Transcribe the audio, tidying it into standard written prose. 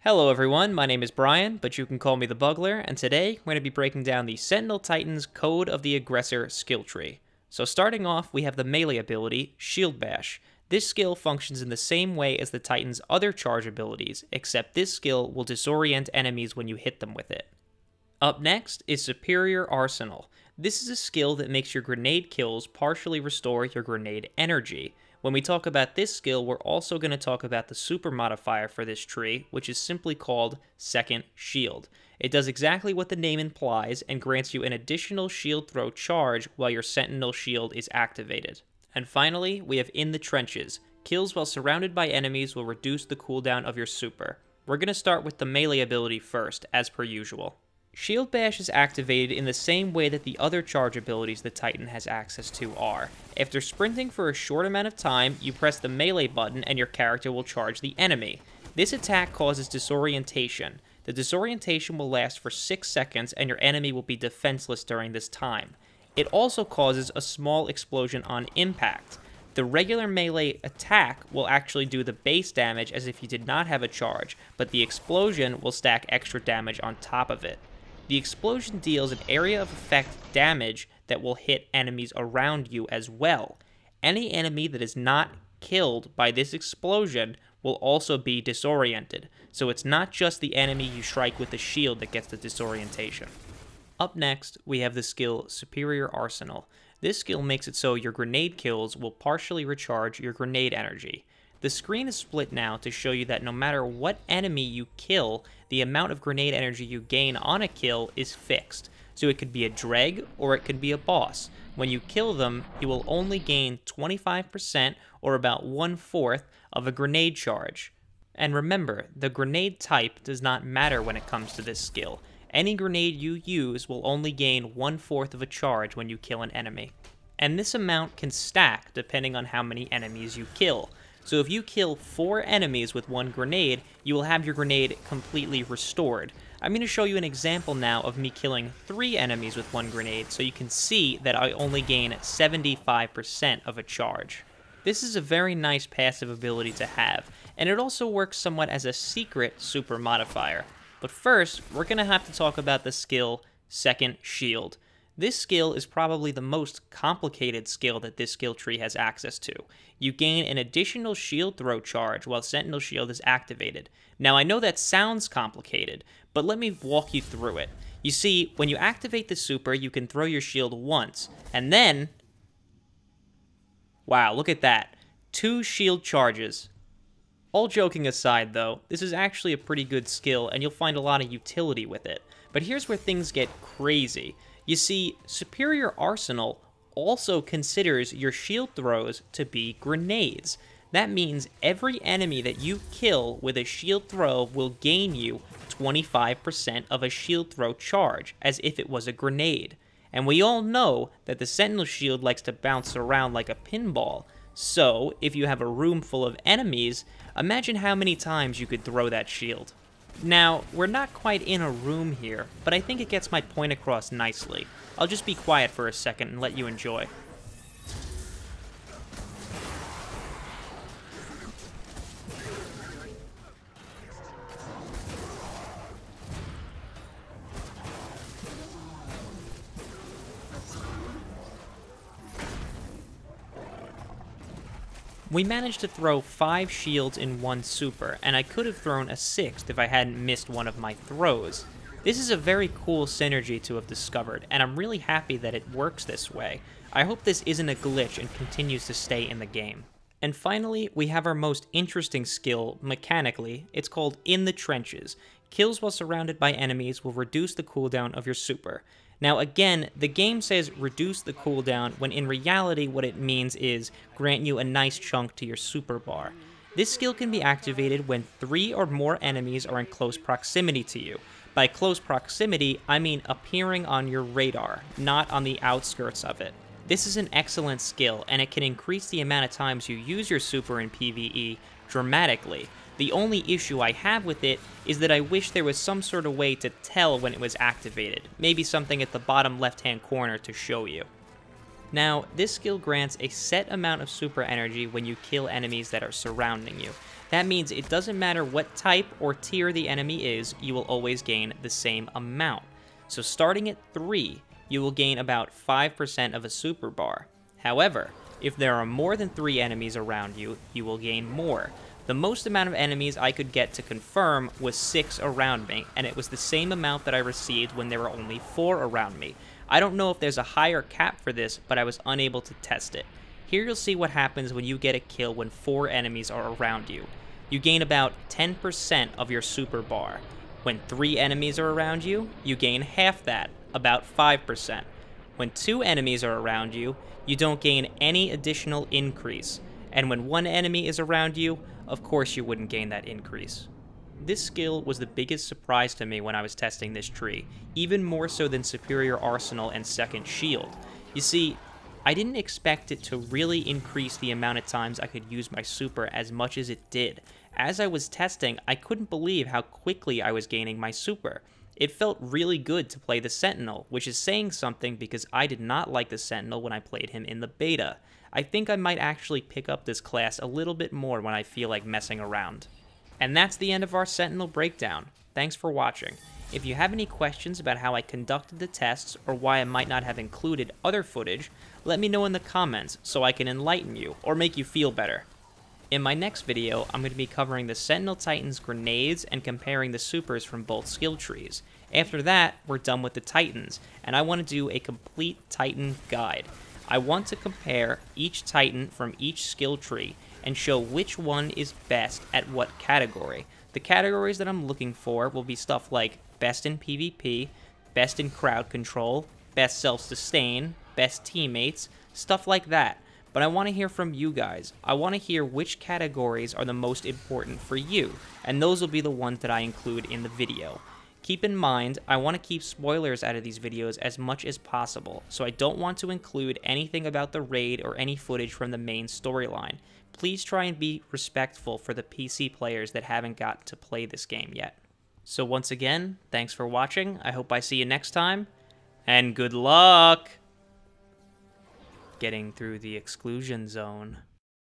Hello everyone, my name is Brian, but you can call me the Bugler, and today we're going to be breaking down the Sentinel Titan's Code of the Aggressor skill tree. So starting off, we have the melee ability, Shield Bash. This skill functions in the same way as the Titan's other charge abilities, except this skill will disorient enemies when you hit them with it. Up next is Superior Arsenal. This is a skill that makes your grenade kills partially restore your grenade energy. When we talk about this skill, we're also going to talk about the super modifier for this tree, which is simply called Second Shield. It does exactly what the name implies and grants you an additional shield throw charge while your Sentinel shield is activated. And finally, we have In the Trenches. Kills while surrounded by enemies will reduce the cooldown of your super. We're going to start with the melee ability first, as per usual. Shield Bash is activated in the same way that the other charge abilities the Titan has access to are. After sprinting for a short amount of time, you press the melee button and your character will charge the enemy. This attack causes disorientation. The disorientation will last for 6 seconds and your enemy will be defenseless during this time. It also causes a small explosion on impact. The regular melee attack will actually do the base damage as if you did not have a charge, but the explosion will stack extra damage on top of it. The explosion deals an area of effect damage that will hit enemies around you as well. Any enemy that is not killed by this explosion will also be disoriented, so it's not just the enemy you strike with the shield that gets the disorientation. Up next, we have the skill Superior Arsenal. This skill makes it so your grenade kills will partially recharge your grenade energy. The screen is split now to show you that no matter what enemy you kill, the amount of grenade energy you gain on a kill is fixed. So it could be a dreg or it could be a boss. When you kill them, you will only gain 25% or about 1/4 of a grenade charge. And remember, the grenade type does not matter when it comes to this skill. Any grenade you use will only gain 1/4 of a charge when you kill an enemy. And this amount can stack depending on how many enemies you kill. So if you kill 4 enemies with 1 grenade, you will have your grenade completely restored. I'm going to show you an example now of me killing 3 enemies with 1 grenade, so you can see that I only gain 75% of a charge. This is a very nice passive ability to have, and it also works somewhat as a secret super modifier. But first, we're going to have to talk about the skill Second Shield. This skill is probably the most complicated skill that this skill tree has access to. You gain an additional shield throw charge while Sentinel Shield is activated. Now I know that sounds complicated, but let me walk you through it. You see, when you activate the super, you can throw your shield once, and then... Wow, look at that. 2 shield charges. All joking aside though, this is actually a pretty good skill and you'll find a lot of utility with it. But here's where things get crazy. You see, Superior Arsenal also considers your shield throws to be grenades. That means every enemy that you kill with a shield throw will gain you 25% of a shield throw charge, as if it was a grenade. And we all know that the Sentinel shield likes to bounce around like a pinball. So, if you have a room full of enemies, imagine how many times you could throw that shield. Now, we're not quite in a room here, but I think it gets my point across nicely. I'll just be quiet for a second and let you enjoy. We managed to throw 5 shields in 1 super, and I could have thrown a 6th if I hadn't missed one of my throws. This is a very cool synergy to have discovered, and I'm really happy that it works this way. I hope this isn't a glitch and continues to stay in the game. And finally, we have our most interesting skill, mechanically. It's called In the Trenches. Kills while surrounded by enemies will reduce the cooldown of your super. Now again, the game says reduce the cooldown, when in reality what it means is grant you a nice chunk to your super bar. This skill can be activated when 3 or more enemies are in close proximity to you. By close proximity, I mean appearing on your radar, not on the outskirts of it. This is an excellent skill, and it can increase the amount of times you use your super in PvE dramatically. The only issue I have with it is that I wish there was some sort of way to tell when it was activated, maybe something at the bottom left-hand corner to show you. Now, this skill grants a set amount of super energy when you kill enemies that are surrounding you. That means it doesn't matter what type or tier the enemy is, you will always gain the same amount. So starting at 3, you will gain about 5% of a super bar. However, if there are more than 3 enemies around you, you will gain more. The most amount of enemies I could get to confirm was 6 around me, and it was the same amount that I received when there were only 4 around me. I don't know if there's a higher cap for this, but I was unable to test it. Here you'll see what happens when you get a kill when 4 enemies are around you. You gain about 10% of your super bar. When 3 enemies are around you, you gain half that, about 5%. When 2 enemies are around you, you don't gain any additional increase. And when 1 enemy is around you, of course you wouldn't gain that increase. This skill was the biggest surprise to me when I was testing this tree, even more so than Superior Arsenal and Second Shield. You see, I didn't expect it to really increase the amount of times I could use my super as much as it did. As I was testing, I couldn't believe how quickly I was gaining my super. It felt really good to play the Sentinel, which is saying something because I did not like the Sentinel when I played him in the beta. I think I might actually pick up this class a little bit more when I feel like messing around. And that's the end of our Sentinel breakdown. Thanks for watching. If you have any questions about how I conducted the tests or why I might not have included other footage, let me know in the comments so I can enlighten you or make you feel better. In my next video, I'm going to be covering the Sentinel Titan's grenades and comparing the supers from both skill trees. After that, we're done with the Titans, and I want to do a complete Titan guide. I want to compare each Titan from each skill tree and show which one is best at what category. The categories that I'm looking for will be stuff like best in PvP, best in crowd control, best self-sustain, best teammates, stuff like that. But I want to hear from you guys. I want to hear which categories are the most important for you, and those will be the ones that I include in the video. Keep in mind, I want to keep spoilers out of these videos as much as possible, so I don't want to include anything about the raid or any footage from the main storyline. Please try and be respectful for the PC players that haven't got to play this game yet. So once again, thanks for watching. I hope I see you next time, and good luck getting through the exclusion zone.